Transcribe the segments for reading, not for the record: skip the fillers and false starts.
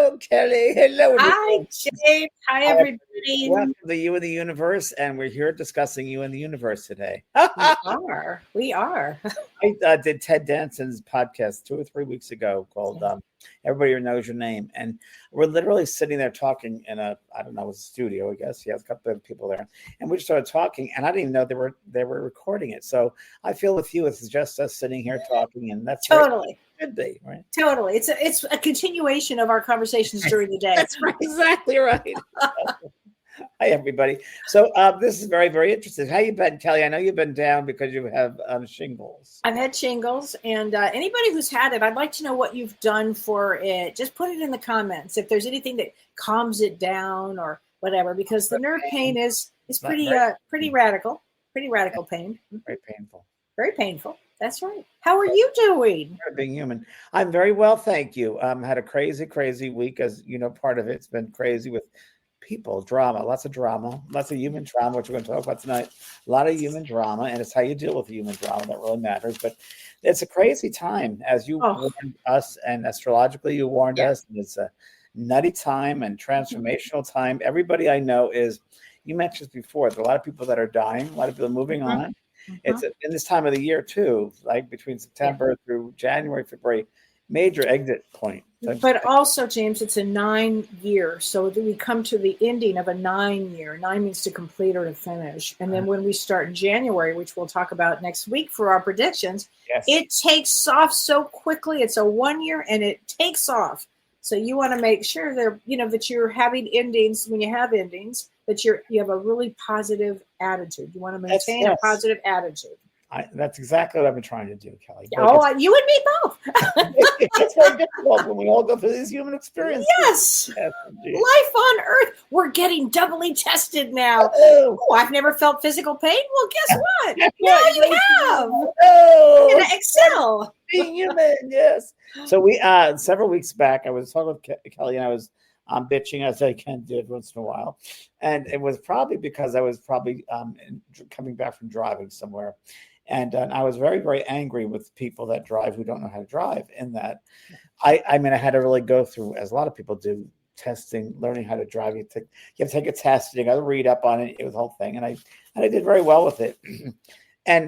Hello, Kellee. Hello, Hi, everyone. James. Hi, Hi, everybody. welcome to You and the Universe, and we're here discussing You and the Universe today. We I are. We are. did Ted Danson's podcast 2 or 3 weeks ago called Yeah. Everybody Knows Your Name. And we're literally sitting there talking in I don't know, it was a studio, I guess. He has a couple of people there. And we just started talking, and I didn't even know they were recording it. So I feel with you, it's just us sitting here talking, and that's right. Totally. It should be, right? Totally. It's a continuation of our conversations during the day. That's right, exactly right. Hi, everybody. So this is very, very interesting. How you been, Kellee? I know you've been down because you have shingles. I've had shingles, and anybody who's had it, I'd like to know what you've done for it. Just put it in the comments if there's anything that calms it down or whatever, because the nerve pain is pretty radical pain. Very painful. Very painful. That's right. How are you doing? Being human, I'm very well, thank you. Had a crazy, crazy week, as you know. Part of it's been crazy with people, drama, lots of human drama, which we're going to talk about tonight. A lot of human drama, and it's how you deal with human drama that really matters. But it's a crazy time, as you warned us, and astrologically you warned us. And it's a nutty time and transformational time. Everybody I know you mentioned this before, there's a lot of people that are dying, a lot of people moving on. It's in this time of the year too, like between September through January, February, major exit point. But also, James, it's a 9 year. So we come to the ending of a 9 year. 9 means to complete or to finish. And then when we start in January, which we'll talk about next week for our predictions, it takes off so quickly. It's a 1 year and it takes off. So you want to make sure that you're having endings. When you have endings, that you have a really positive attitude. You want to maintain a positive attitude. That's exactly what I've been trying to do, Kellee. You and me both. It's very difficult when we all go through these human experiences. Yes. Life on Earth. We're getting doubly tested now. I've never felt physical pain. Well, guess what? Now you have. You're going to excel. Being human, yes. So we several weeks back, I was talking with Kellee, and I was bitching, as I can do once in a while. And it was probably because I was coming back from driving somewhere. And I was very, very angry with people that drive who don't know how to drive. In that, I had to really go through, as a lot of people do, testing, learning how to drive. You have to take a test. You got to read up on it. It was the whole thing, and I did very well with it.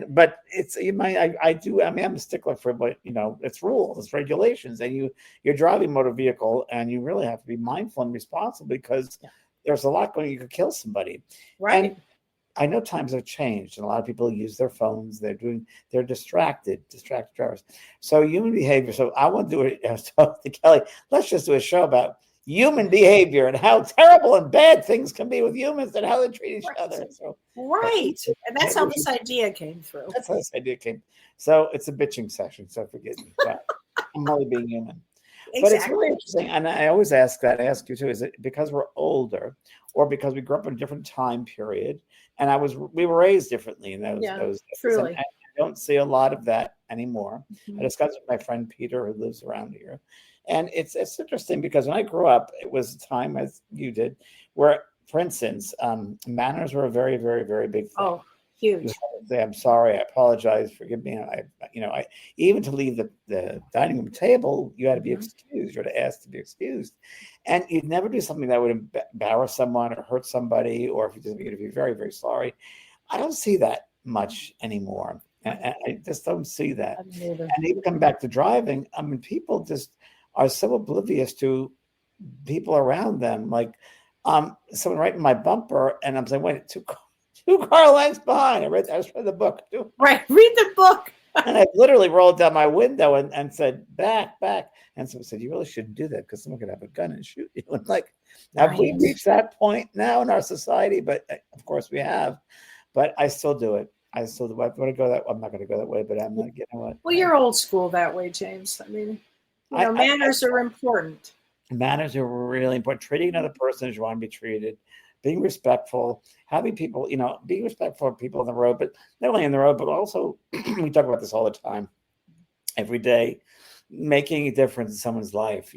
But it's I'm a stickler for, but it's rules, it's regulations, and you're driving a motor vehicle, and you really have to be mindful and responsible because there's a lot going. You could kill somebody, right? And I know times have changed, and a lot of people use their phones. They're distracted drivers. So human behavior. So I want to do it. I was talking to Kellee. Let's just do a show about human behavior and how terrible and bad things can be with humans and how they treat each other. So, and that's how this idea came through. That's how this idea came. So it's a bitching session. So forgive me. But I'm only being human. Exactly. But it's really interesting, and I always ask you too: is it because we're older, or because we grew up in a different time period? And we were raised differently in those days. Truly. And I don't see a lot of that anymore. I discussed with my friend Peter, who lives around here. And it's interesting because when I grew up, it was a time, as you did, where, for instance, manners were a very, very, very big thing. Oh, huge. Say, I'm sorry, I apologize, forgive me. I even to leave the dining room table, you had to be excused. You had to ask to be excused. And you'd never do something that would embarrass someone or hurt somebody, or if you'd be very, very sorry. I don't see that much anymore. I just don't see that. And even coming back to driving, people just are so oblivious to people around them. Like someone right in my bumper, and I'm saying, wait, two car lengths behind. I was reading the book too. Right, read the book. And I literally rolled down my window and said, back. And someone said, you really shouldn't do that because someone could have a gun and shoot you. And have we reached that point now in our society? But of course we have. But I still do it. I want to go that. I'm not going to go that way, but I'm not getting what. Well, you're old school that way, James. I mean, manners are important. Manners are really important. Treating another person as you want to be treated. Being respectful, having people, being respectful of people on the road, but not only on the road, but also we talk about this all the time, every day, making a difference in someone's life,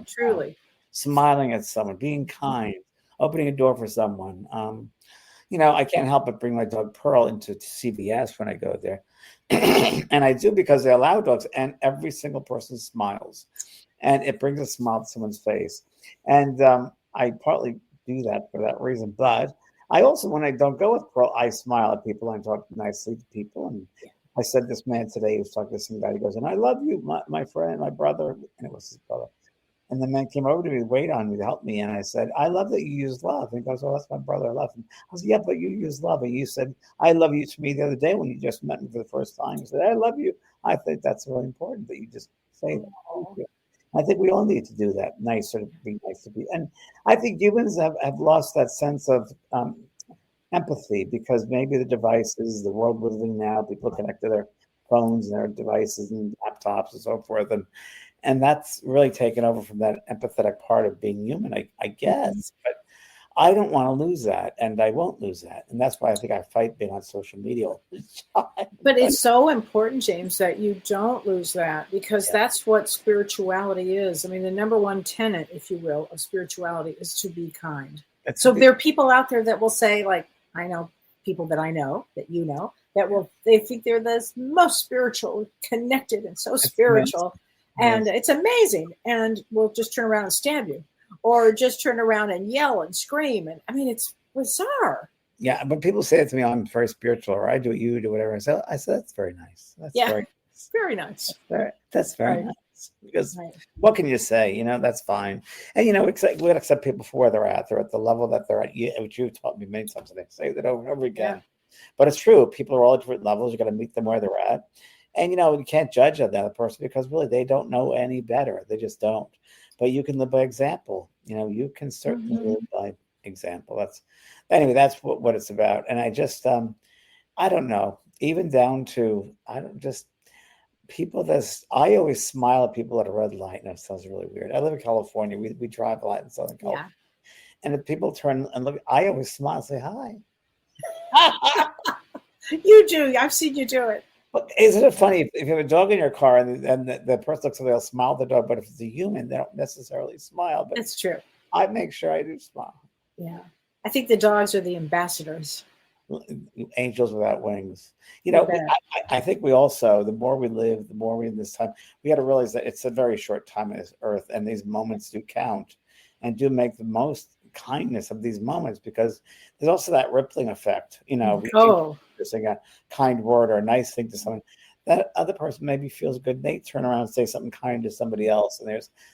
truly smiling at someone, being kind, opening a door for someone. I can't help but bring my dog Pearl into CVS when I go there. And I do because they allow dogs, and every single person smiles. and it brings a smile to someone's face. And I partly do that for that reason. But I also, when I don't go with Pearl, I smile at people and talk nicely to people. And I said, this man today, he was talking to some guy, he goes, and I love you, my friend, my brother. And it was his brother. And the man came over to me, wait on me to help me. And I said, I love that you use love. And he goes, oh, that's my brother. I love him. I said, yeah, but you use love. And you said, I love you to me the other day when you just met me for the first time. You said, I love you. I think that's really important that you just say that. Thank you. I think we all need to do that. Nicer to be nice to be. And I think humans have lost that sense of empathy because maybe the devices, the world we're living now, people connect to their phones and their devices and laptops and so forth. And that's really taken over from that empathetic part of being human, I guess. But I don't want to lose that, and I won't lose that. And that's why I think I fight being on social media. But it's so important, James, that you don't lose that, because that's what spirituality is. I mean, the number one tenet, if you will, of spirituality is to be kind. So there are people out there that will say, like, I know people that I know, that you know, that they think they're the most spiritual, connected, and so spiritual. And it's amazing. And we'll just turn around and stab you, or just turn around and yell and scream. And I mean, it's bizarre. Yeah, but people say it to me, I'm very spiritual, or I do what you do, whatever. I said, that's very nice. That's very nice. That's very nice. Because what can you say? That's fine. And, we gotta accept people for where they're at. They're at the level that they're at, which you've taught me many times. And I say that over and over again. Yeah. But it's true. People are all at different levels. You got to meet them where they're at. And, you can't judge the other person because really they don't know any better. They just don't. But you can live by example. You can certainly live by example. That's what it's about. And I just, I don't know, even down to, I always smile at people at a red light. And that sounds really weird. I live in California. We drive a lot in Southern California. Yeah. And if people turn and look, I always smile and say, hi. You do. I've seen you do it. But isn't it funny if you have a dog in your car and the person looks like they'll smile at the dog, but if it's a human, they don't necessarily smile. But that's true. I make sure I do smile. Yeah. I think the dogs are the ambassadors. Angels without wings. I think we also, the more we live, the more we in this time, we got to realize that it's a very short time on this earth, and these moments do count, and do make the most kindness of these moments, because there's also that rippling effect. Saying a kind word or a nice thing to someone, that other person maybe feels good. They turn around and say something kind to somebody else, and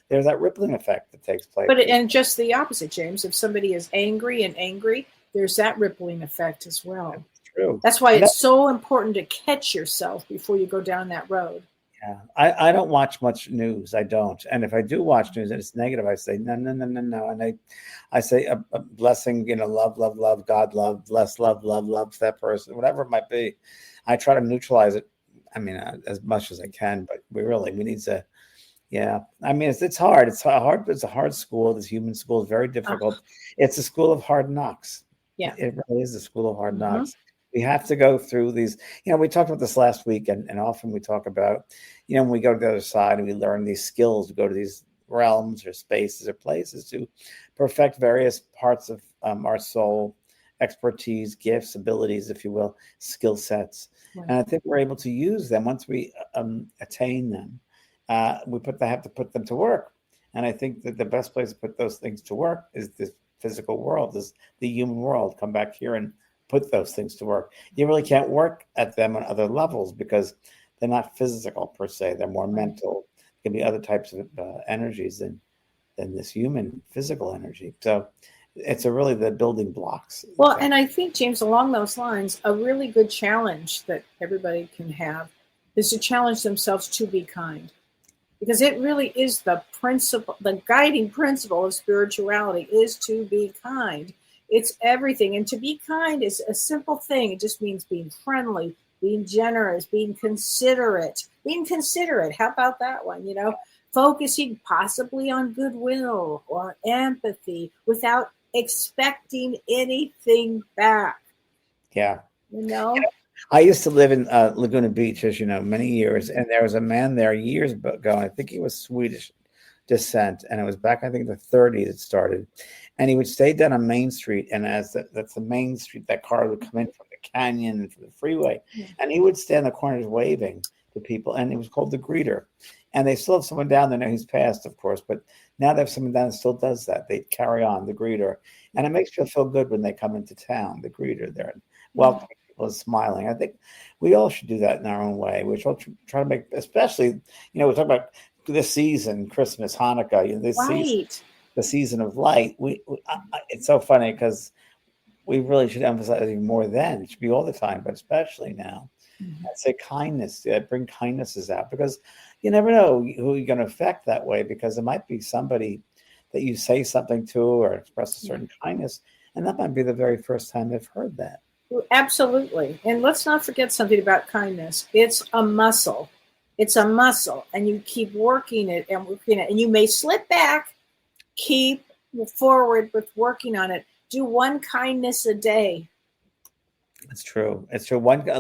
there's that rippling effect that takes place. And just the opposite, James. If somebody is angry, there's that rippling effect as well. That's true. That's why it's so important to catch yourself before you go down that road. Yeah, I don't watch much news. I don't. And if I do watch news and it's negative, I say, no. And I say a blessing, love, God love, bless, love that person, whatever it might be. I try to neutralize it. I mean, as much as I can, but we need to, I mean, it's hard. It's a hard school. This human school is very difficult. It's a school of hard knocks. Yeah. It really is a school of hard knocks. We have to go through these, we talked about this last week, and often we talk about, when we go to the other side and we learn these skills, we go to these realms or spaces or places to perfect various parts of our soul, expertise, gifts, abilities, if you will, skill sets. Right. And I think we're able to use them once we attain them. We have to put them to work. And I think that the best place to put those things to work is the physical world, is the human world. Come back here and put those things to work. You really can't work at them on other levels because they're not physical per se. They're more mental. There can be other types of energies than this human physical energy. So it's really the building blocks. Well, and I think, James, along those lines, a really good challenge that everybody can have is to challenge themselves to be kind. Because it really is the principle, the guiding principle of spirituality is to be kind. It's everything. And to be kind is a simple thing. It just means being friendly, being generous, being considerate. How about that one? Focusing possibly on goodwill or empathy without expecting anything back. Yeah. I used to live in Laguna Beach, as you know, many years. And there was a man there years ago. I think he was Swedish descent. And it was back, I think, in the 30s it started. And he would stay down on Main Street. And that's the Main Street, that car would come in from the canyon and from the freeway. Yeah. And he would stand in the corners waving to people. And it was called the greeter. And they still have someone down there now who's passed, of course, but now they have someone down that still does that. They carry on the greeter. And it makes you feel good when they come into town, the greeter there. Welcoming people is smiling. I think we all should do that in our own way. We should try to make, especially, we talk about this season, Christmas, Hanukkah, this season, the season of light. It's so funny because we really should emphasize it even more then. It should be all the time, but especially now. I'd say kindness, bring kindnesses out, because you never know who you're going to affect that way, because it might be somebody that you say something to or express a certain kindness, and that might be the very first time they've heard that. Absolutely. And let's not forget something about kindness. It's a muscle. It's a muscle, and you keep working it and working it, and you may slip back. Keep forward with working on it. Do one kindness a day. It's true. At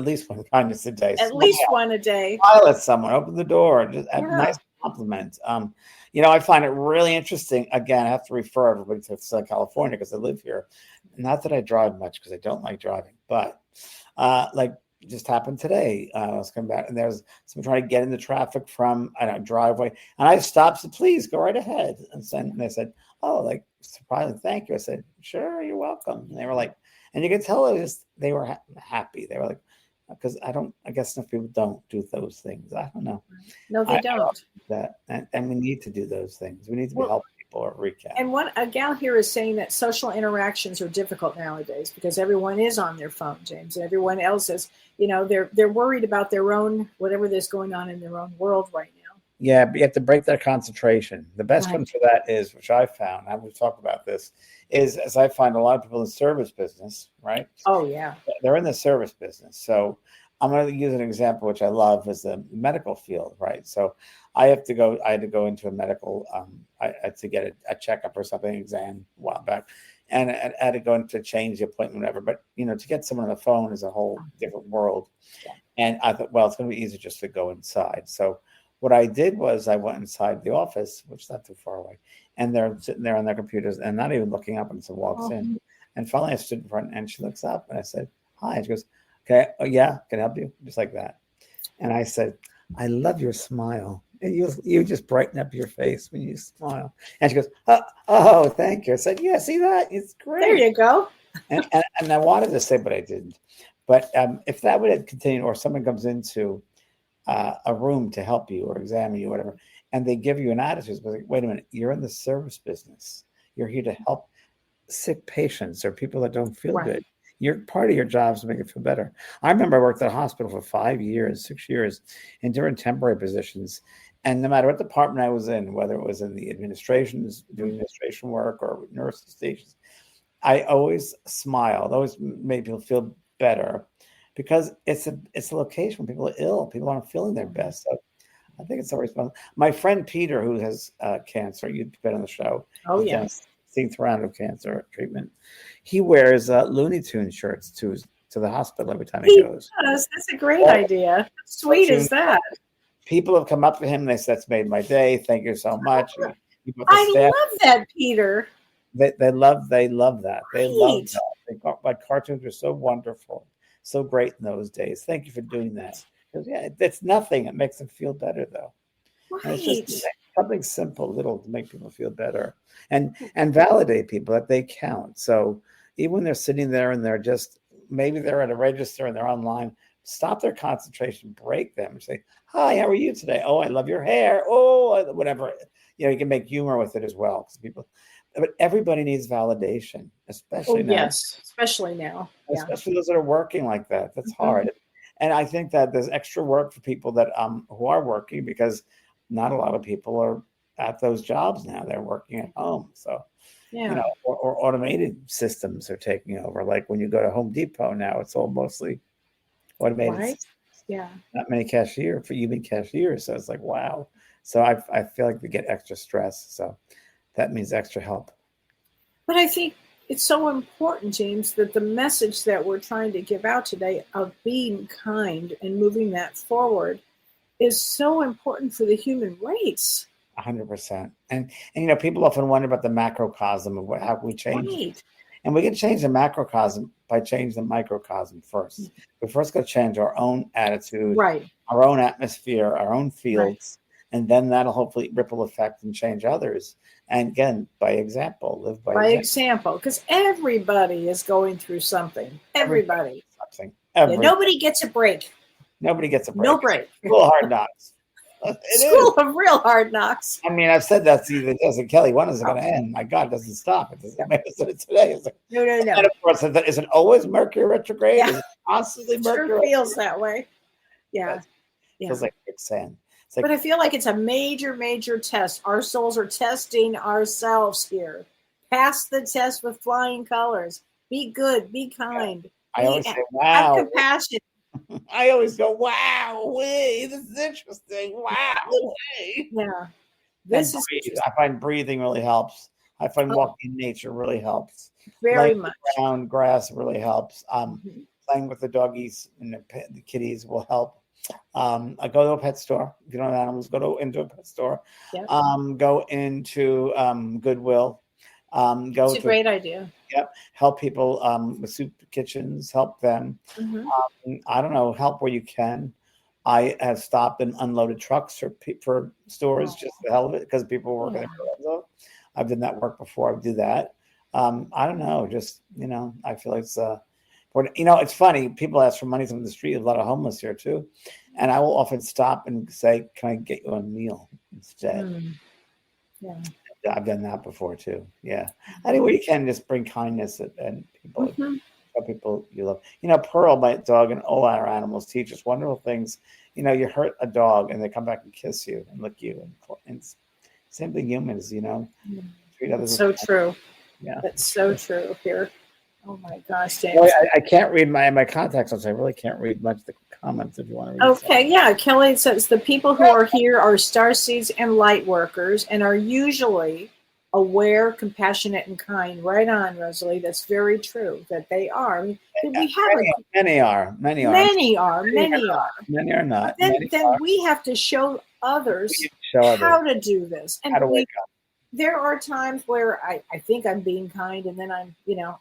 least one kindness a day. At least one a day. Smile at someone. Open the door. Just a nice compliment. I find it really interesting. Again, I have to refer everybody to Southern California because I live here. Not that I drive much because I don't like driving, but like it just happened today. I was coming back and there's someone trying to get into traffic from a driveway, and I stopped. Said, "Please go right ahead." And they said, "Oh, like surprising, thank you." I said, "Sure, you're welcome." And they were like. And you could tell they were happy. They were like, because I guess enough people don't do those things. I don't know. No, they don't. And we need to do those things. We need to be helping people or recap. And a gal here is saying that social interactions are difficult nowadays because everyone is on their phone, James, and everyone else is, they're worried about their own, whatever there's going on in their own world right now. Yeah, but you have to break that concentration. The best one for that is, which I found, I will talk about this, is as I find a lot of people in the service business, right? Oh, yeah. They're in the service business. So I'm going to use an example, which I love, is the medical field, right? So I had to go into a medical, I had to get a checkup or something, exam a while back. And I had to go in to change the appointment, whatever. But, to get someone on the phone is a whole different world. Yeah. And I thought, well, it's going to be easier just to go inside. So what I did was I went inside the office, which is not too far away, and they're sitting there on their computers and not even looking up, and someone walks in. And finally I stood in front and she looks up and I said, "Hi." And she goes, "Okay, oh yeah, can I help you?" Just like that. And I said, "I love your smile. You just brighten up your face when you smile." And she goes, "Oh, thank you." I said, "Yeah, see that? It's great." There you go. and I wanted to say, but I didn't. But if that would have continued, or someone comes into a room to help you or examine you, whatever, and they give you an attitude, like, wait a minute, you're in the service business. You're here to help sick patients or people that don't feel good. You're part of your job is to make it feel better. I remember I worked at a hospital for 6 years in different temporary positions. And no matter what department I was in, whether it was in the administration, doing administration work or nursing stations, I always smiled, always made people feel better. Because it's a location where people are ill, people aren't feeling their best. So I think it's so responsible. My friend Peter, who has cancer, you've been on the show. Oh, yes. 16th round of cancer treatment. He wears Looney Tunes shirts to the hospital every time he goes. Does. That's a great idea. How sweet is that? People have come up to him and they said, "That's made my day. Thank you so much." I love that, Peter. They love that. They love that. My cartoons are so wonderful. So great in those days. Thank you for doing that. Yeah, that's nothing. It makes them feel better, though. Right. It's just something simple, little, to make people feel better and validate people that they count. So even when they're sitting there and maybe they're at a register and they're online, stop their concentration, break them, and say, "Hi, how are you today? Oh, I love your hair. Oh, whatever." You can make humor with it as well, because but everybody needs validation, especially now. Yes, especially now. Especially those that are working like that. That's hard. And I think that there's extra work for people that who are working, because not a lot of people are at those jobs now. They're working at home. So, or automated systems are taking over. Like when you go to Home Depot now, it's all mostly automated. Right? Yeah. Not many cashiers. So it's like, wow. So I feel like we get extra stress. So that means extra help. But I think it's so important, James, that the message that we're trying to give out today of being kind and moving that forward is so important for the human race. 100%. And people often wonder about the macrocosm of how we change it. And we can change the macrocosm by changing the microcosm first. We first got to change our own attitude, our own atmosphere, our own fields. and then that'll hopefully ripple effect and change others. And again, by example, live by example, because everybody is going through something. Everybody. Something. Yeah, nobody gets a break. Nobody gets a break. No break. School hard knocks. School of real hard knocks. I mean, I've said that to you. I said, Kelly, when is it going to end? My God, it doesn't stop. It doesn't matter. Today. It's like, no. And of course, is it always Mercury retrograde? Yeah. Is it constantly Mercury? Sure feels that way. Yeah. Feels like quicksand. But I feel like it's a major, major test. Our souls are testing ourselves here. Pass the test with flying colors. Be good. Be kind. I always say, wow. Have compassion. I always go, wow, this is interesting. Wow. Yeah. I find breathing really helps. I find walking in nature really helps. Very much. Around grass really helps. Playing with the doggies and the kitties will help. I go to a pet store. If you don't have animals, into a pet store. Yep. Go into Goodwill. It's a great idea. Yep. Help people with soup kitchens. Help them. I don't know. Help where you can. I have stopped and unloaded trucks for stores just the hell of it because people were working there. I've done that work before. I do that. I don't know. Just I feel like it's it's funny. People ask for money from the street. There's a lot of homeless here too, and I will often stop and say, "Can I get you a meal instead?" Yeah. I've done that before too. Yeah. Anyway, you can just bring kindness and people, show people you love. Pearl, my dog, and all our animals teach us wonderful things. You hurt a dog and they come back and kiss you and lick you, and same thing humans. Treat others. So true. Yeah, that's so true here. Oh my gosh, James. Boy, I can't read my contacts, so I really can't read much of the comments if you want to read. Okay, yeah. Kelly says the people who are here are starseeds and light workers and are usually aware, compassionate, and kind. Right on, Rosalie. That's very true that they are. I mean, many are. Many are not. But then we have to show others how to do this. And how to wake up. There are times where I think I'm being kind, and then I'm,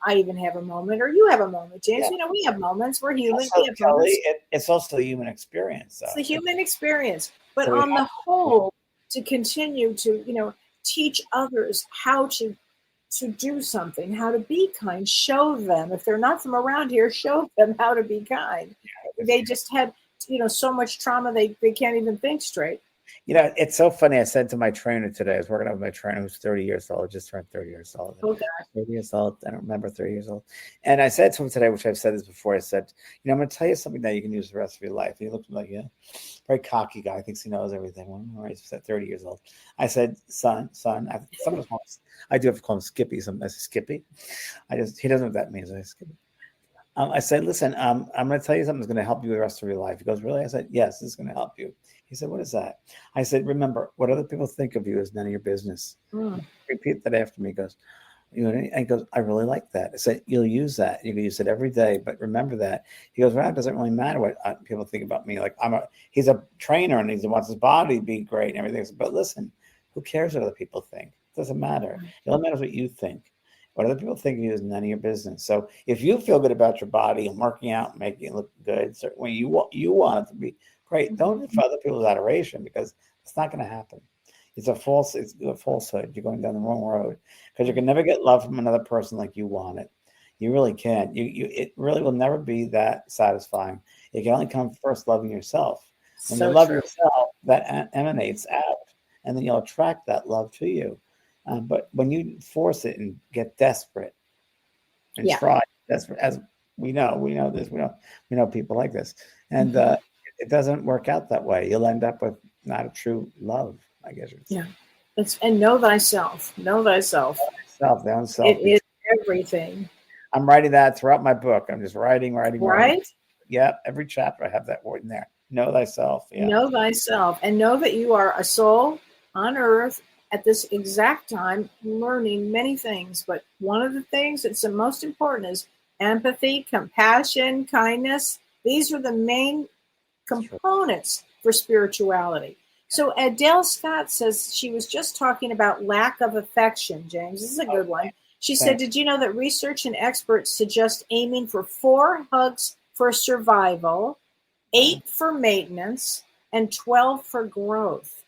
I even have a moment, or you have a moment, James. Yeah. We have moments. We're human. It's also the human experience. Though. It's the human experience. But on the whole, to continue to, teach others how to do something, how to be kind, show them. If they're not from around here, show them how to be kind. They just had, so much trauma, they can't even think straight. It's so funny. I said to my trainer today, I was working out with my trainer who's 30 years old, just turned 30 years old. Oh, God. 30 years old. I don't remember 30 years old. And I said to him today, which I've said this before, I said, I'm going to tell you something that you can use the rest of your life. And he looked at me like, very cocky guy, thinks he knows everything. Well, he's 30 years old. I said, son, I do have to call him Skippy. I said, Skippy? He doesn't know what that means. I said, Skippy. I said, listen, I'm going to tell you something that's going to help you the rest of your life. He goes, really? I said, yes, this is going to help you. He said, what is that? I said, remember, what other people think of you is none of your business. Repeat that after me. He goes, and he goes, I really like that. I said, you'll use that. You can use it every day, but remember that. He goes, well, it doesn't really matter what people think about me. Like he's a trainer and he wants his body to be great and everything. But listen, who cares what other people think? It doesn't matter. It only matters what you think. What other people think of you is none of your business. So if you feel good about your body and working out and making it look good, certainly you want it to be great. Don't look for other people's adoration because it's not going to happen. It's a falsehood. You're going down the wrong road because you can never get love from another person like you want it. You really can't. It really will never be that satisfying. It can only come first loving yourself. When you love yourself, that emanates out, and then you'll attract that love to you. But when you force it and get desperate and try, desperate, as we know people like this, and it doesn't work out that way. You'll end up with not a true love, I guess. And know thyself. Know thyself. Thy own self. It is everything. I'm writing that throughout my book. I'm just writing. Right? Yeah. Every chapter I have that word in there. Know thyself. Yeah. Know thyself, and know that you are a soul on earth at this exact time, learning many things. But one of the things that's the most important is empathy, compassion, kindness. These are the main components for spirituality. So Adele Scott says she was just talking about lack of affection, James. This is a good one. She said, did you know that research and experts suggest aiming for 4 hugs for survival, 8 for maintenance, and 12 for growth?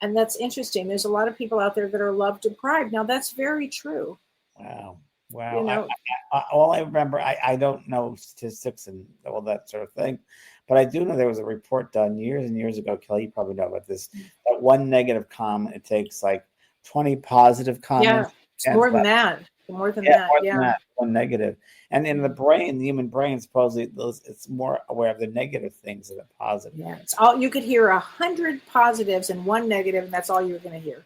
And that's interesting. There's a lot of people out there that are love deprived. Now, that's very true. Wow. You Wow. know, All I remember, I don't know statistics and all that sort of thing, but I do know there was a report done years and years ago. Kelly, you probably know about this. That one negative comment, it takes like 20 positive yeah, comments. it's more than that. More than Yeah, that. more than Yeah. that, one negative. And in the brain, the human brain, supposedly, it's more aware of the negative things than the positive Yeah. things. It's all you could hear 100 positives and one negative, and that's all you're going to hear.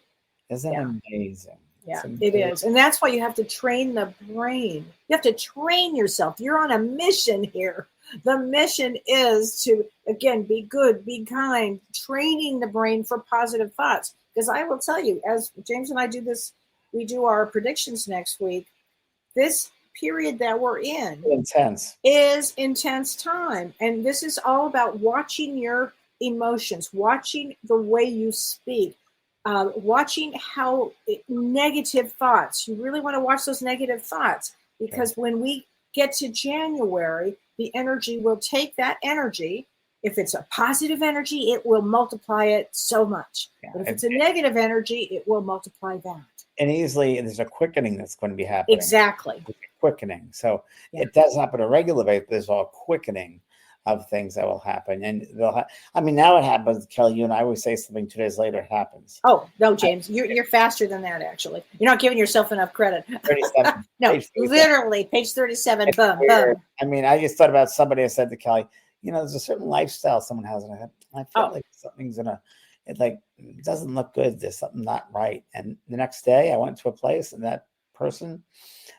Isn't that Yeah. amazing? Yeah, It's it amazing. is. And that's why you have to train the brain. You have to train yourself. You're on a mission here. The mission is to, again, be good, be kind, training the brain for positive thoughts. Because I will tell you, as James and I do this, we do our predictions next week. This period that we're in Intense. is intense time. And this is all about watching your emotions, watching the way you speak, watching how negative thoughts, you really want to watch those negative thoughts because when we get to January, the energy will take that energy. If it's a positive energy, it will multiply it so much. Yeah. But if it's a negative energy, it will multiply that. And easily, there's a quickening that's going to be happening. Exactly. Quickening. So it does happen on a regular basis. There's all quickening of things that will happen. And I mean, now it happens, Kelly, you and I always say something 2 days later, it happens. Oh, no, James, you're faster than that, actually. You're not giving yourself enough credit. 37. No, Page 37. literally, page 37, It's boom, weird. boom. I mean, I just thought about somebody. I said to Kelly, there's a certain lifestyle someone has, and I feel like something's it doesn't look good. There's something not right. And the next day I went to a place and that person,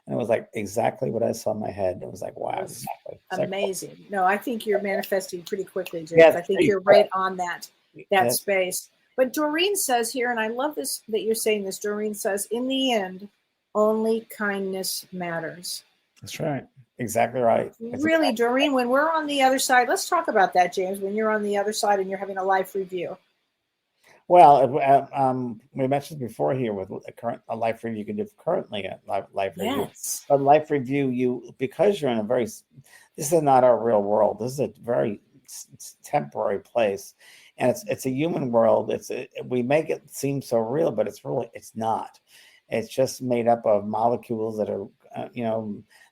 and it was like exactly what I saw in my head. It was like, wow, exactly. Amazing. No, I think you're manifesting pretty quickly, James. Yeah, I think you're right on that space. But Doreen says here, and I love this that you're saying this, Doreen says, in the end, only kindness matters. That's right. Exactly right. Really, Doreen, when we're on the other side, let's talk about that, James, when you're on the other side and you're having a life review. Well, we mentioned before here with a life review you can do currently a life review. Yes. But life review, because you're in this is not our real world. This is a very temporary place, and it's a human world. We make it seem so real, but it's not. It's just made up of molecules that are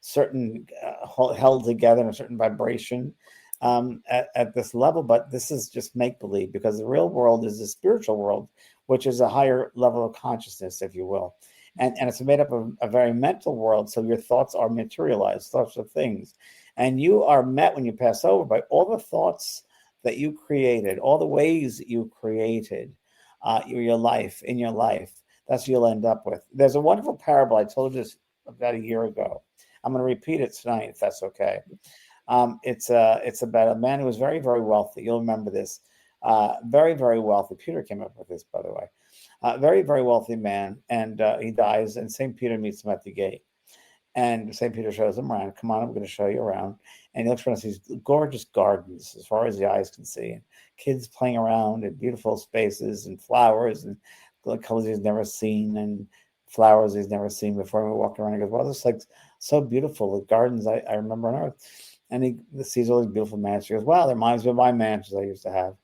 certain held together in a certain vibration. At this level, but this is just make-believe because the real world is the spiritual world, which is a higher level of consciousness, if you will. And it's made up of a very mental world. So your thoughts are materialized, thoughts of things. And you are met when you pass over by all the thoughts that you created, all the ways that you created your life. That's what you'll end up with. There's a wonderful parable. I told you this about a year ago. I'm going to repeat it tonight, if that's okay. It's about a man who was very, very wealthy. You'll remember this. Very, very wealthy. Peter came up with this, by the way. Very, very wealthy man, and he dies, and St. Peter meets him at the gate. And St. Peter shows him around. Come on, I'm going to show you around. And he looks around these gorgeous gardens as far as the eyes can see, and kids playing around in beautiful spaces and flowers and colors he's never seen and flowers he's never seen before. And we walk around and he goes, well, this is like so beautiful. The gardens I remember on Earth. And he sees all these beautiful mansions. He goes, wow, that reminds me of my mansions I used to have.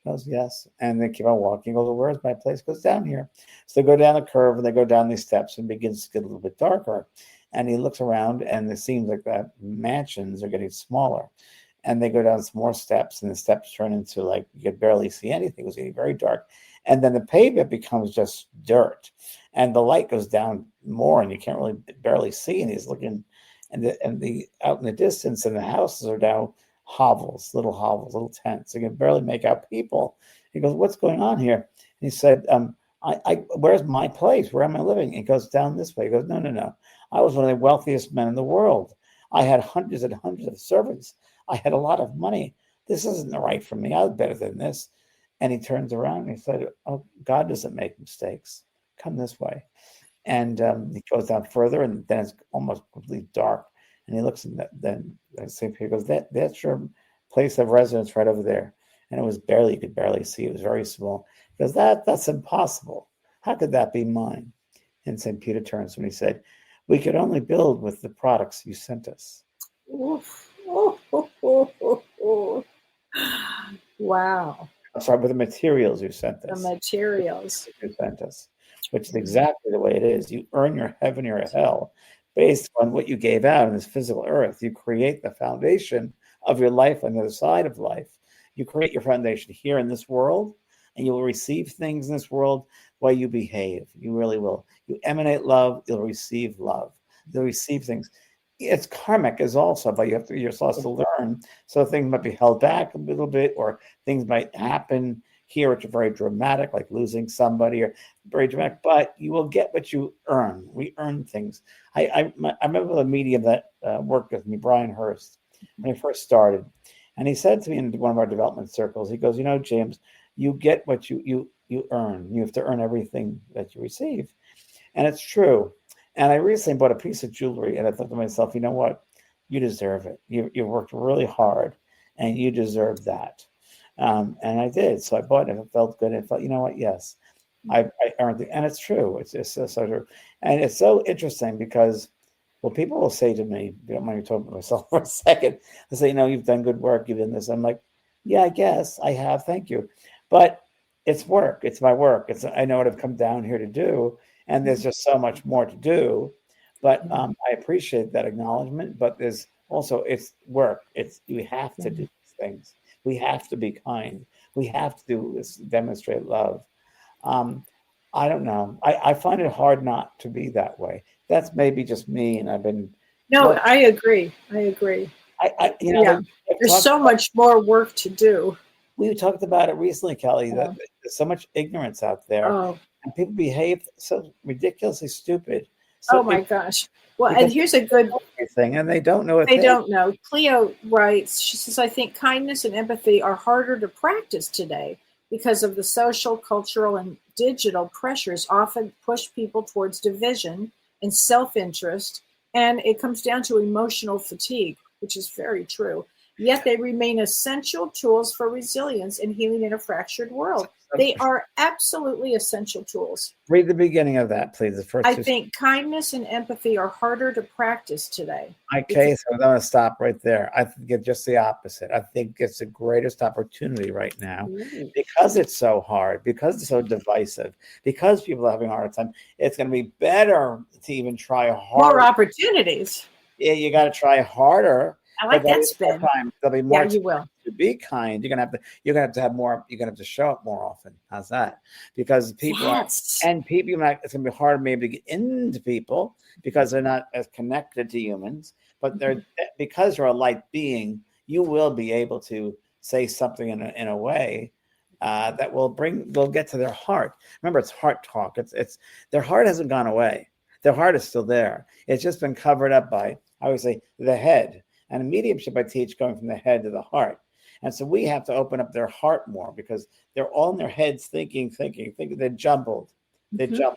He goes, yes. And they keep on walking. He goes, well, where's my place? He goes, down here. So they go down the curve and they go down these steps and it begins to get a little bit darker. And he looks around and it seems like that mansions are getting smaller. And they go down some more steps and the steps turn into like you could barely see anything. It was getting very dark. And then the pavement becomes just dirt. And the light goes down more and you can't really barely see. And he's looking. And the out in the distance, and the houses are now little tents. You can barely make out people. He goes, "What's going on here?" And he said, "Where's my place? Where am I living?" And he goes, "Down this way." He goes, "No. I was one of the wealthiest men in the world. I had hundreds and hundreds of servants. I had a lot of money. This isn't right for me. I was better than this." And he turns around and he said, "Oh, God doesn't make mistakes. Come this way." And he goes down further, and then it's almost completely dark. And he looks, and then St. Peter goes, "That's your place of residence right over there." And it was you could barely see. It was very small. He goes, "That's impossible. How could that be mine?" And St. Peter turns to him and he said, "We could only build with the products you sent us." Wow. sorry, with the materials you sent The us. materials. You sent us, which is exactly the way it is. You earn your heaven or your hell based on what you gave out in this physical earth. You create the foundation of your life on the other side of life. You create your foundation here in this world, and you will receive things in this world while you behave. You really will. You emanate love, you'll receive love. You'll receive things. It's karmic as also, but you're supposed to learn. So things might be held back a little bit, or things might happen here which are very dramatic, like losing somebody, or very dramatic. But you will get what you earn. We earn things. I remember the medium that worked with me, Brian Hurst, when he first started, and he said to me in one of our development circles, he goes, James, you get what you earn. You have to earn everything that you receive, and it's true. And I recently bought a piece of jewelry, and I thought to myself, you know what? You deserve it. You worked really hard, and you deserve that. And I did. So I bought it, and it felt good. And I thought, you know what? Yes, I earned it. And it's true. It's so true. And it's so interesting because, well, people will say to me, if you don't mind me talking to myself for a second, they say, you've done good work. You've done this. I'm like, yeah, I guess I have. Thank you. But it's work. It's my work. I know what I've come down here to do. And there's just so much more to do. But I appreciate that acknowledgement. But there's also, it's work. You have to do these things. We have to be kind. We have to do this, demonstrate love. I don't know. I find it hard not to be that way. That's maybe just me. And I've been. No, I agree. There's so much more work to do. We talked about it recently, Kellee, that there's so much ignorance out there. Oh. And people behave so ridiculously stupid. So my gosh. Well, and here's a good thing, and they don't know. They don't know. Cleo writes, she says, I think kindness and empathy are harder to practice today because of the social, cultural, and digital pressures often push people towards division and self-interest, and it comes down to emotional fatigue, which is very true. Yet they remain essential tools for resilience and healing in a fractured world. They are absolutely essential tools. Read the beginning of that, please. The first. I think kindness and empathy are harder to practice today. Okay, so I'm going to stop right there. I think it's just the opposite. I think it's the greatest opportunity right now because it's so hard, because it's so divisive, because people are having a hard time. It's going to be better to even try harder. More opportunities. Yeah, you got to try harder. I like that spin. There'll be more. Yeah, you will. To be kind, you're gonna have to have more. You're gonna have to show up more often. How's that? Because people it's gonna be hard maybe to get into people because they're not as connected to humans. But they're because you're a light being, you will be able to say something in a way that will get to their heart. Remember, it's heart talk. It's their heart hasn't gone away. Their heart is still there. It's just been covered up by, I always say, the head. And in mediumship, I teach going from the head to the heart. And so we have to open up their heart more because they're all in their heads thinking. They're jumbled. They're jumbled.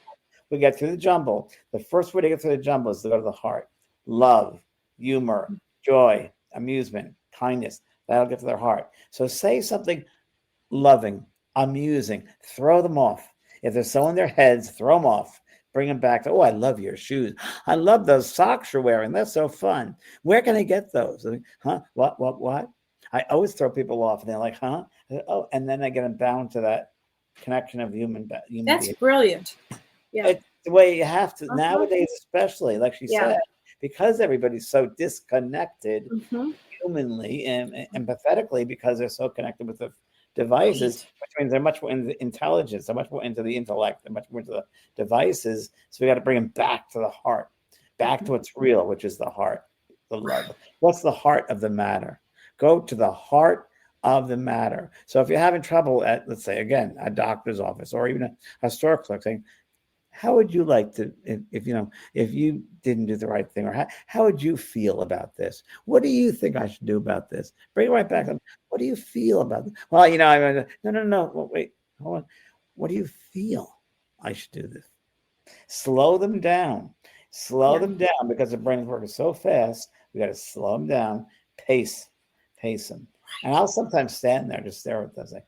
We get through the jumble. The first way to get through the jumble is to go to the heart. Love, humor, joy, amusement, kindness. That'll get to their heart. So say something loving, amusing. Throw them off. If there's someone in their heads, throw them off. Bring them back to, I love your shoes. I love those socks you're wearing. That's so fun. Where can I get those? Huh? What? I always throw people off and they're like, huh? Oh, and then I get them bound to that connection of human That's being. Brilliant. Yeah. It's the way you have to nowadays, especially, like she said, because everybody's so disconnected humanly and empathetically because they're so connected with the devices, which means they're much more into the intelligence, they're much more into the intellect, they're much more into the devices. So we got to bring them back to the heart, back to what's real, which is the heart, the love. What's the heart of the matter? Go to the heart of the matter. So if you're having trouble at, let's say, again, a doctor's office or even a store clerk saying, how would you like to, if you didn't do the right thing, or how would you feel about this? What do you think I should do about this? Bring it right back up. What do you feel about this? Well, no. Wait, hold on. What do you feel I should do this? Slow them down. Them down because the brain's working so fast. We got to slow them down, pace them. And I'll sometimes stand there, just stare at them, say,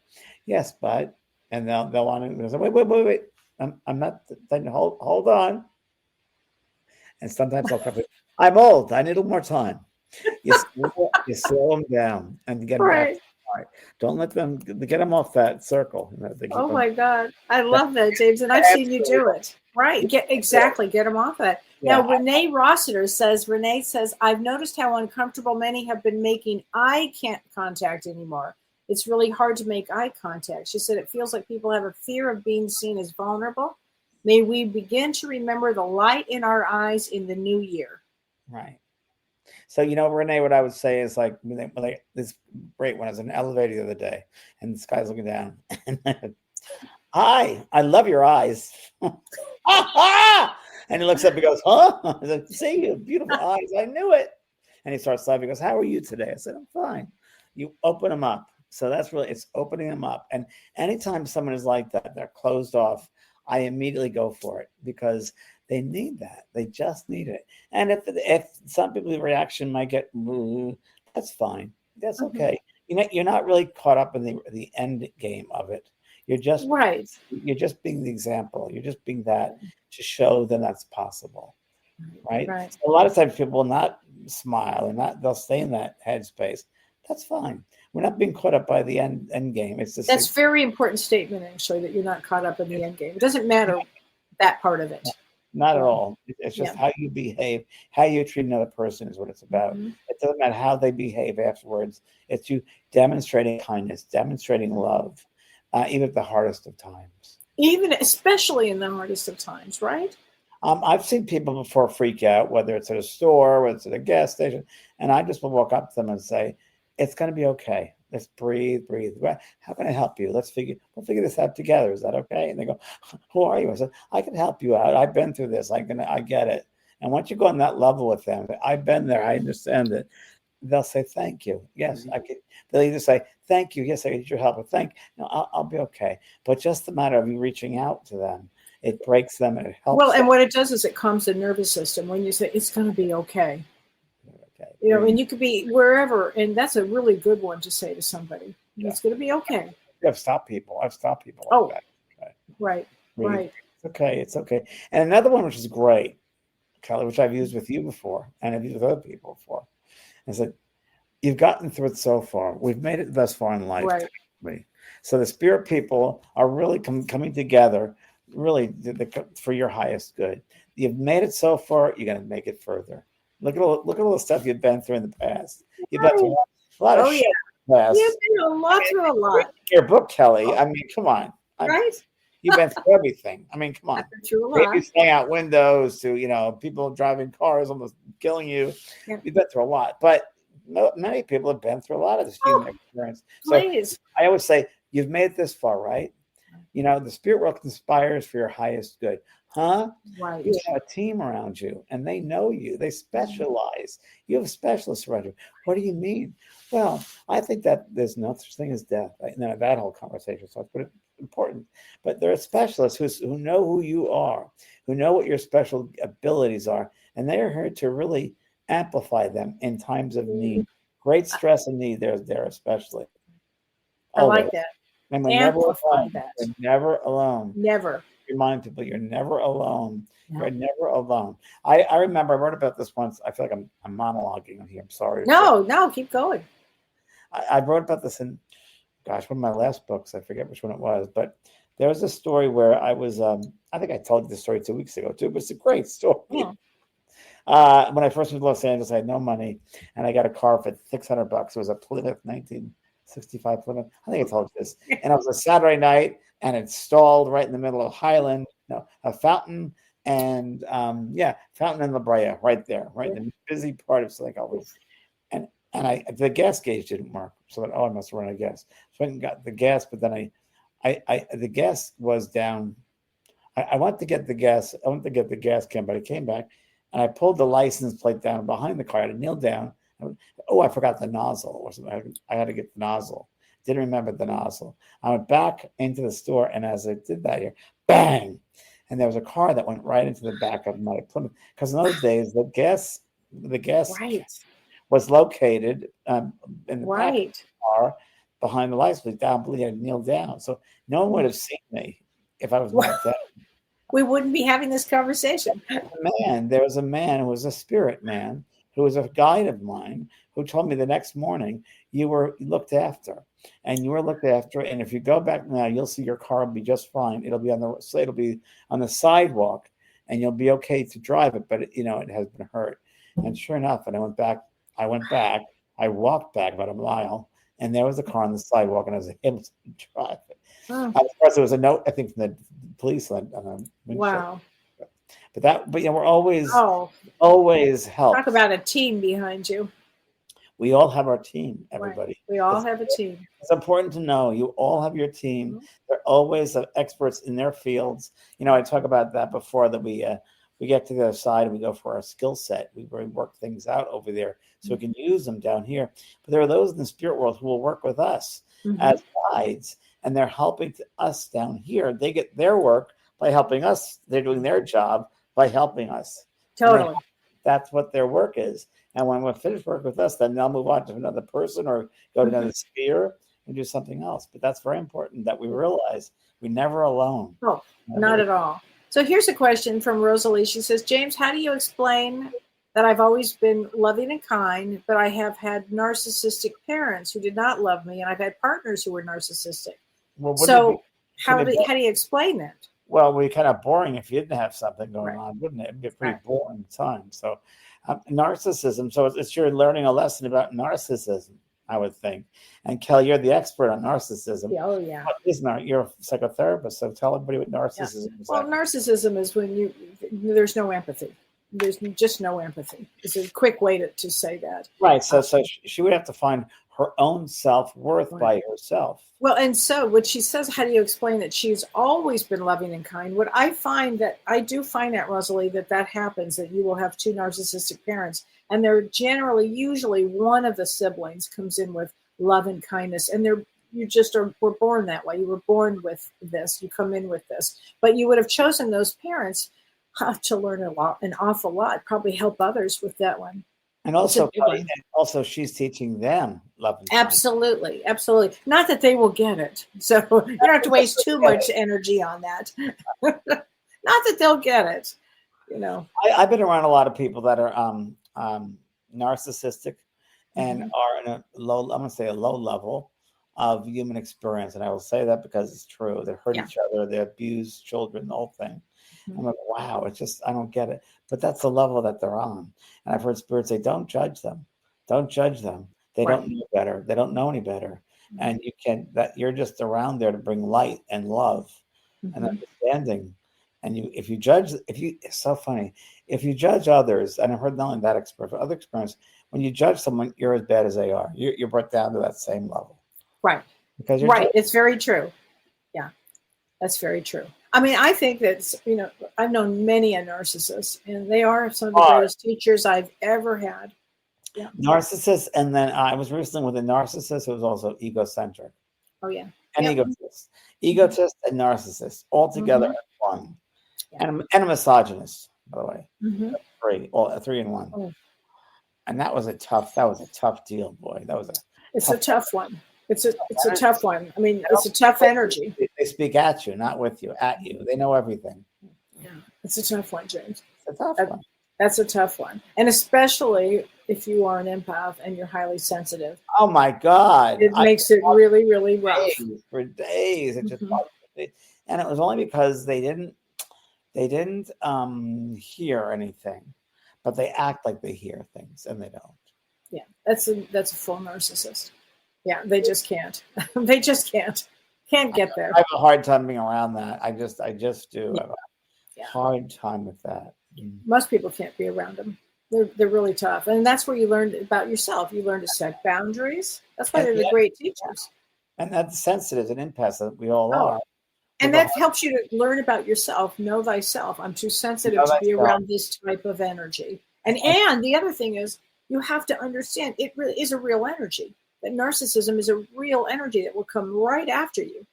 yes, bud. And they'll want to say, wait. I'm not. Hold on. And sometimes I'll come. I'm old. I need a little more time. You slow them down and get them back to Right. Don't let them get them off that circle. They keep Oh them. my God. I love that, James. And I've seen you do it. Right. Get them off that. Yeah. Now, Renee says, I've noticed how uncomfortable many have been making eye contact anymore. It's really hard to make eye contact. She said it feels like people have a fear of being seen as vulnerable. May we begin to remember the light in our eyes in the new year. Right. So, Renee, what I would say is like this great one. I was in an elevator the other day and this guy's looking down. Hi, I love your eyes. And he looks up and goes, huh? I was like, see, you beautiful eyes. I knew it. And he starts laughing. He goes, how are you today? I said, I'm fine. You open them up. So it's opening them up. And anytime someone is like that, they're closed off, I immediately go for it because they need that. They just need it. And if some people's reaction might get, that's fine. That's okay. You're not really caught up in the end game of it. You're just right. You're just being the example. You're just being that to show them that's possible. Right. So a lot of times people will not smile and they'll stay in that headspace. That's fine. We're not being caught up by the end game. It's just that's a very important statement, actually, that you're not caught up in the end game. It doesn't matter that part of it. Not at all. It's just how you behave, how you treat another person is what it's about. It doesn't matter how they behave afterwards. It's you demonstrating kindness, demonstrating love, even at the hardest of times. Especially in the hardest of times, right? I've seen people before freak out, whether it's at a store, whether it's at a gas station, and I just will walk up to them and say, it's going to be okay. Let's breathe. How can I help you? We'll figure this out together. Is that okay? And they go, who are you? I said, I can help you out. I've been through this. I get it. And once you go on that level with them, I've been there. I understand it. They'll say, thank you. Yes, I can. They'll either say, thank you. Yes, I need your help. Or I'll be okay. But just the matter of you reaching out to them, it breaks them and it helps. Well, and them. what it does is it calms the nervous system when you say, it's going to be okay. And you could be wherever, and that's a really good one to say to somebody. It's going to be okay. I've stopped people like that. Okay. Right. It's okay. And another one which is great, Kellee, which I've used with you before, and I've used with other people before, is that you've gotten through it so far. We've made it thus far in life. Right. So the spirit people are really coming together, really for your highest good. You've made it so far. You're going to make it further. Look at all the stuff you've been through in the past. You've been through a lot of shit in the past. You've been through a lot. Your book, Kellee. I mean, come on. Right? You've been through everything. I mean, come on. I've been through a lot. Maybe staying out windows to, people driving cars almost killing you. Yeah. You've been through a lot. But many people have been through a lot of this human experience. So please. I always say, you've made it this far, right? The spirit world conspires for your highest good. Huh? Right. You have a team around you and they know you. They specialize. You have specialists around you. What do you mean? Well, I think that there's no such thing as death. That whole conversation. So I put it important. But there are specialists who know who you are, who know what your special abilities are, and they are here to really amplify them in times of need. Great stress and need. They're there especially. I like that. And we're never alone. We're never alone. Never. Remind people you're never alone. You're never alone. I remember I wrote about this once. I feel like I'm monologuing on here. I'm sorry. No, keep going. I wrote about this in, one of my last books. I forget which one it was, but there was a story where I was. I think I told you the story 2 weeks ago too. But it's a great story. Yeah. When I first moved to Los Angeles, I had no money, and I got a car for $600. It was a Plymouth 1965 Plymouth. I think I told you this. And it was a Saturday night. And it stalled right in the middle of Highland, a fountain, and Fountain and La Brea, right there, right in the busy part of Silicon Valley. And the gas gauge didn't work, so I must have run out of gas. So I got the gas, but then the gas was down. I went to get the gas. I went to get the gas can, but I came back and I pulled the license plate down behind the car. I had to kneel down. I forgot the nozzle or something. I had to get the nozzle. Didn't remember the nozzle. I went back into the store, and as I did that here, bang! And there was a car that went right into the back of my Plymouth. Because in those days, the gas was located in the back of the car behind the license plate down below. I had to kneel down, so no one would have seen me if I was not dead. We wouldn't be having this conversation. There was a man who was a spirit man, who was a guide of mine, who told me the next morning you were looked after. and you are looked after. And if you go back now, you'll see your car will be just fine. It'll be on the sidewalk, and you'll be okay to drive it. But it has been hurt. And sure enough, and I went back. I walked back about a mile, and there was a car on the sidewalk, and I was able to drive it. Oh. Of course, there was a note, I think, from the police on the windshield. Wow. But we're always help. Talk about a team behind you. We all have our team, everybody. Right. We all have a team. It's important to know you all have your team. Mm-hmm. They're always experts in their fields. I talk about that before, that we get to the other side and we go for our skill set. We work things out over there so we can use them down here. But there are those in the spirit world who will work with us as guides, and they're helping us down here. They get their work by helping us. They're doing their job by helping us. Totally. That's what their work is. And when we're finished work with us, then they'll move on to another person or go to another sphere and do something else. But that's very important that we realize we're never alone. Oh, not at all. So here's a question from Rosalie. She says, James, how do you explain that I've always been loving and kind, but I have had narcissistic parents who did not love me, and I've had partners who were narcissistic? Well, how do you explain that? Well, it would be kind of boring if you didn't have something going on, wouldn't it? It'd be a pretty boring time. So narcissism. So it's you're learning a lesson about narcissism, I would think. And Kellee, you're the expert on narcissism. Yeah, oh, yeah. You're a psychotherapist, so tell everybody what narcissism is. Well, narcissism is when there's no empathy. There's just no empathy. It's a quick way to say that. Right. So she would have to find her own self-worth by herself. Well, and so what she says, how do you explain that she's always been loving and kind? What I find that, Rosalie, that happens, that you will have two narcissistic parents, and they're usually one of the siblings comes in with love and kindness, and we're born that way. You were born with this, you come in with this, but you would have chosen those parents to learn an awful lot, probably help others with that one. And also, she's teaching them love and kindness. Absolutely. Not that they will get it. So you don't have to waste too much energy on that. Not that they'll get it. I've been around a lot of people that are narcissistic and are in a low level of human experience. And I will say that because it's true. They hurt each other. They abuse children, the whole thing. I'm like, wow, it's just, I don't get it. But that's the level that they're on. And I've heard spirits say, don't judge them. Don't judge them. They don't know better. They don't know any better. And you're just around there to bring light and love and understanding. And it's so funny. If you judge others, and I've heard not only that experience, but other experience, when you judge someone, you're as bad as they are. You're brought down to that same level. Right. Because It's very true. Yeah, that's very true. I mean, I think that, I've known many a narcissist, and they are some of the greatest teachers I've ever had. Yeah. Narcissist, and then I was recently with a narcissist who was also egocentric. Oh, yeah. And egotist and narcissist all together as one. Yeah. And a misogynist, by the way. Three in one. Oh. And that was a tough deal, boy. It's a tough one. It's a tough one. I mean, it's a tough energy. They speak at you, not with you, at you. They know everything. Yeah, it's a tough one, James. It's a tough one. That's a tough one. And especially if you are an empath and you're highly sensitive. Oh, my God. It makes it really, really rough. For days. It just and it was only because they didn't hear anything, but they act like they hear things, and they don't. Yeah, that's a full narcissist. Yeah, they just can't. They just can't get there. I have a hard time being around that. I just do. I have a hard time with that. Most people can't be around them. They're really tough. And that's where you learn about yourself. You learn to set boundaries. That's why they're the great teachers. And that's sensitive and empath that we all are. And that helps you to learn about yourself. Know thyself. I'm too sensitive to be around this type of energy. And the other thing is, you have to understand it really is a real energy. That narcissism is a real energy that will come right after you.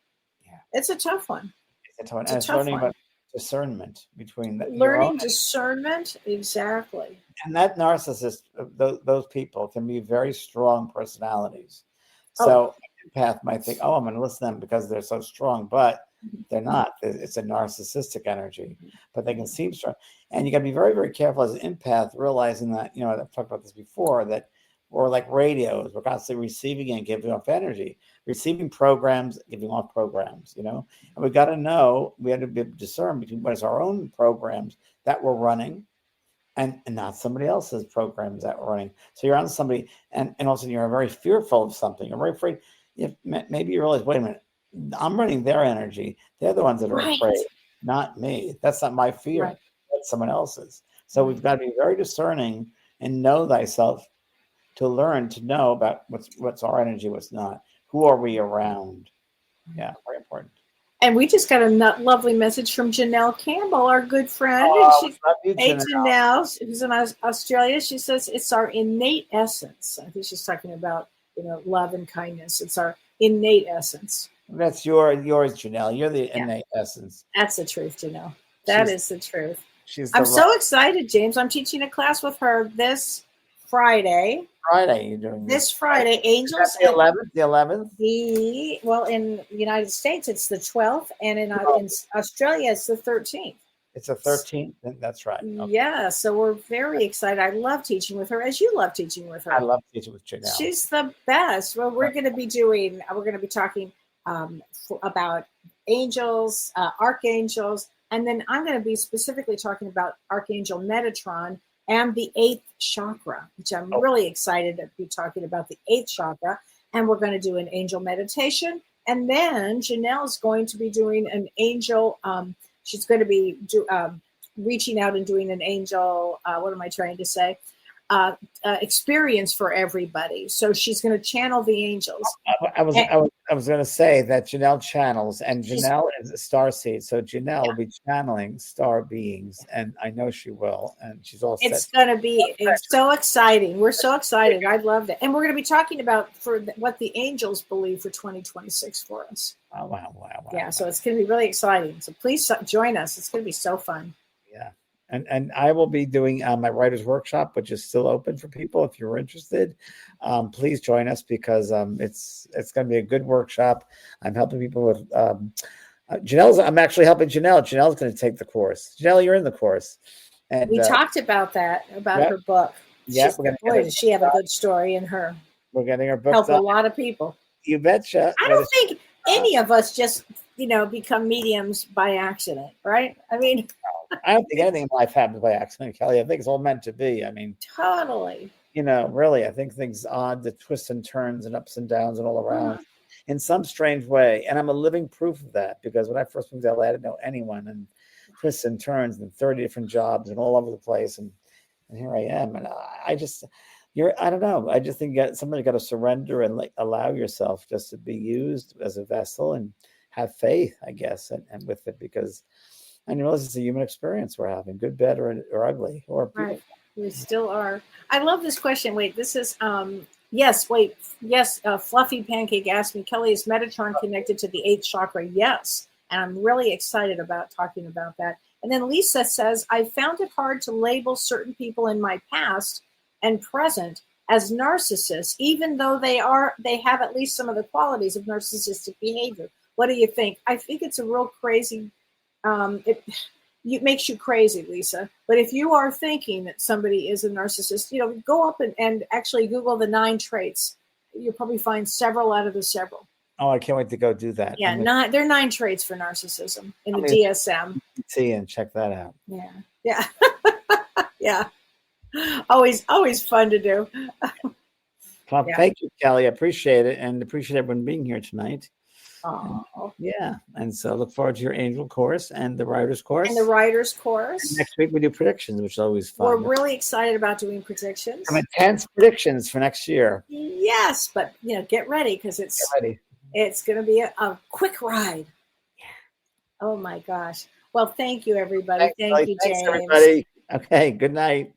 Yeah. It's a tough one. It's learning about discernment between discernment, exactly. And that narcissist, those people can be very strong personalities. So an empath might think, I'm going to listen to them because they're so strong, but they're not. It's a narcissistic energy, but they can seem strong. And you got to be very, very careful as an empath, realizing that, I've talked about this before, that We're like radios. We're constantly receiving and giving off energy, receiving programs, giving off programs, you know. And we got to know, we have to be able to discern between what is our own programs that we're running and not somebody else's programs that we're running. So you're on somebody, and all of a sudden you're very fearful of something. You're very afraid. If maybe you realize, wait a minute, I'm running their energy. They're the ones that are Right. afraid, not me. That's not my fear. Right. That's someone else's. So we've got to be very discerning and know thyself to learn to know about what's our energy, what's not. Who are we around? Yeah, very important. And we just got a lovely message from Janelle Campbell, our good friend. Oh, And love you, hey, Janelle. Janelle, who's in Australia. She says it's our innate essence. I think she's talking about, you know, love and kindness. It's our innate essence. That's yours, Janelle. You're the innate essence. That's the truth, Janelle. That is the truth. I'm so excited, James. I'm teaching a class with her this Friday. You're doing this Friday. Angels. The 11th. The 11th. Well, in the United States, it's the 12th, and in Australia, it's the 13th. It's the 13th. That's right. Okay. Yeah, so we're very excited. I love teaching with her, as you love teaching with her. I love teaching with Janelle. She's the best. Well, we're going to be talking about angels, archangels, and then I'm going to be specifically talking about Archangel Metatron and the 8th chakra, which I'm really excited to be talking about the 8th chakra. And we're going to do an angel meditation. And then Janelle's going to be doing an angel. She's going to be reaching out and doing an angel. What am I trying to say? Experience for everybody. So she's going to channel the angels. I was going to say that Janelle channels, and Janelle is a starseed. So Janelle will be channeling star beings, and I know she will. And she's all set. It's going to be so exciting. We're so excited. I love it. And we're going to be talking about what the angels believe for 2026 for us. Oh, wow. Yeah, so it's going to be really exciting. So please join us. It's going to be so fun. Yeah. And I will be doing my writer's workshop, which is still open for people. If you're interested, please join us because it's going to be a good workshop. I'm helping people with I'm actually helping Janelle. Janelle's going to take the course. Janelle, you're in the course. And we talked about that, her book. Yeah. Boy, does she have a good story in her. We're getting her book. Help a lot of people. You betcha. I don't think any of us just, become mediums by accident, right? I mean, I don't think anything in life happens by accident, Kelly. I think it's all meant to be. I mean, totally. Really, I think things odd, the twists and turns and ups and downs and all around in some strange way. And I'm a living proof of that because when I first moved to LA, I didn't know anyone, and twists and turns and 30 different jobs and all over the place. And here I am. And I don't know. I just think somebody got to surrender and allow yourself just to be used as a vessel and have faith, I guess, and with it, because I realize it's a human experience we're having, good, bad, or ugly, or beautiful. Right. We still are. I love this question. Wait, this is Fluffy Pancake asked me, Kelly, is Metatron connected to the 8th chakra? Yes. And I'm really excited about talking about that. And then Lisa says, I found it hard to label certain people in my past and present as narcissists, even though they have at least some of the qualities of narcissistic behavior. What do you think? I think it's a real crazy, it makes you crazy, Lisa. But if you are thinking that somebody is a narcissist, go up and actually Google the 9 traits. You'll probably find several out of the several. Oh, I can't wait to go do that. Yeah, there are 9 traits for narcissism in the DSM. See and check that out. Yeah. Yeah. Always fun to do. Well, thank you, Kelly. I appreciate it, and appreciate everyone being here tonight. Oh. Yeah. And so look forward to your angel course and the writer's course. And next week we do predictions, which is always fun. We're really excited about doing predictions. Some intense predictions for next year. Yes, but get ready because it's going to be a quick ride. Yeah. Oh my gosh. Well, thank you, everybody. Thank you, James. Thanks, everybody. Okay. Good night.